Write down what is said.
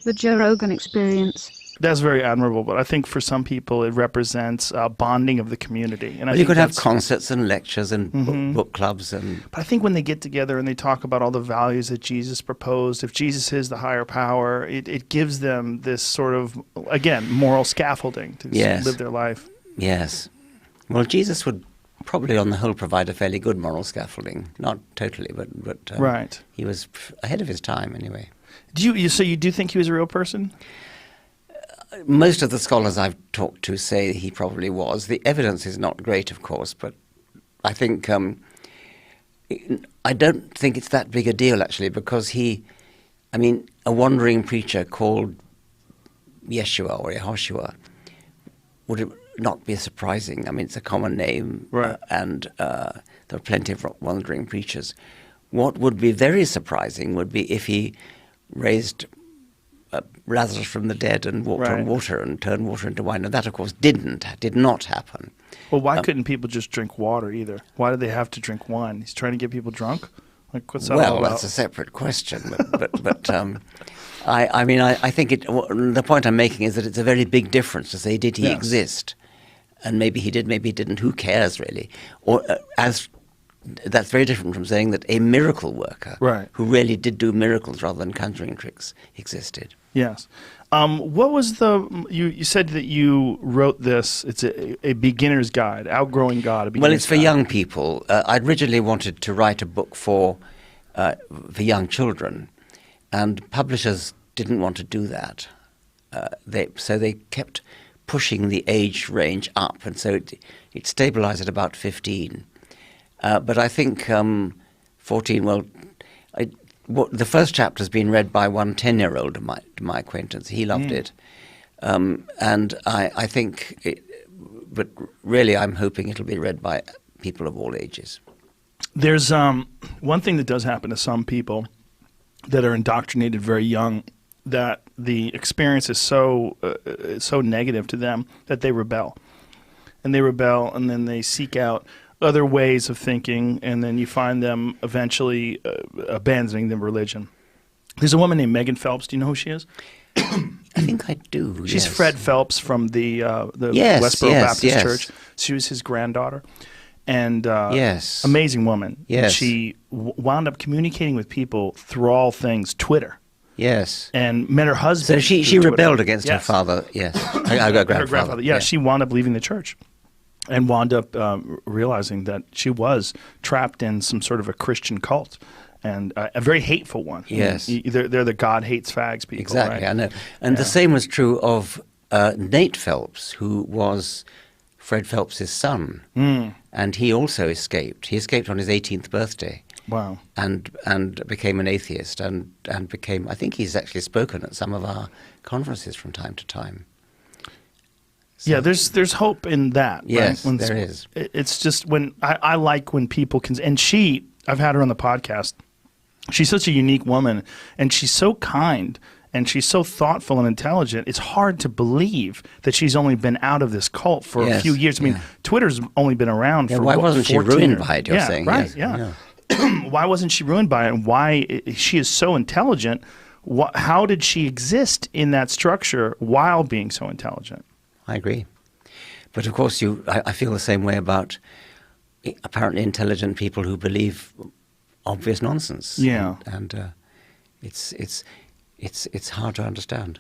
The Joe Rogan Experience. That's very admirable, but I think for some people it represents bonding of the community. And well, you could have concerts and lectures and book clubs. But I think when they get together and they talk about all the values that Jesus proposed, if Jesus is the higher power, it gives them this sort of, again, moral scaffolding to live their life. Yes. Well, Jesus would probably on the whole provide a fairly good moral scaffolding. Not totally, but right. He was ahead of his time anyway. So you do think he was a real person? Most of the scholars I've talked to say he probably was. The evidence is not great, of course, but I think I don't think it's that big a deal, actually, because a wandering preacher called Yeshua or Yehoshua would not be surprising. I mean, it's a common name, right. And there are plenty of wandering preachers. What would be very surprising would be if he raised Lazarus from the dead and walked on water and turned water into wine. And that, of course, did not happen. Well, why couldn't people just drink water either? Why did they have to drink wine? He's trying to get people drunk? Like, what's that all about? Well, that's a separate question. But I think the point I'm making is that it's a very big difference to say, did he exist? And maybe he did, maybe he didn't. Who cares, really? Or that's very different from saying that a miracle worker who really did do miracles rather than conjuring tricks existed. Yes. What was you said that you wrote this, it's a beginner's guide, Outgrowing God. Well, it's for young people. I originally wanted to write a book for young children, and publishers didn't want to do that. So they kept pushing the age range up, and so it stabilized at about 15. But I think 14, the first chapter has been read by one 10-year-old of my acquaintance. He loved it. And I think, but really I'm hoping it'll be read by people of all ages. There's one thing that does happen to some people that are indoctrinated very young, that the experience is so negative to them that they rebel. And then they seek out other ways of thinking, and then you find them eventually abandoning the religion. There's a woman named Megan Phelps. Do you know who she is? I think I do. She's yes. Fred Phelps from the Westboro Baptist Church. She was his granddaughter, and amazing woman. Yes. And she wound up communicating with people through all things Twitter. Yes. And met her husband. So she rebelled against her father. Yes. Her grandfather. Yeah, she wound up leaving the church. And wound up realizing that she was trapped in some sort of a Christian cult, and a very hateful one. Yes. They're the God hates fags people. Exactly, right? I know. And the same was true of Nate Phelps, who was Fred Phelps' son. And he also escaped. He escaped on his 18th birthday. Wow. And became an atheist, and became, I think he's actually spoken at some of our conferences from time to time. So. Yeah, there's hope in that. Yes, right? there is. It's just when I like when people can, and I've had her on the podcast. She's such a unique woman, and she's so kind, and she's so thoughtful and intelligent. It's hard to believe that she's only been out of this cult for a few years. I mean, Twitter's only been around for why wasn't she ruined by it? You're saying, right? Yes. Yeah. Why wasn't she ruined by it? And why she is so intelligent? How did she exist in that structure while being so intelligent? I agree. But of course, I feel the same way about apparently intelligent people who believe obvious nonsense. Yeah. And it's hard to understand.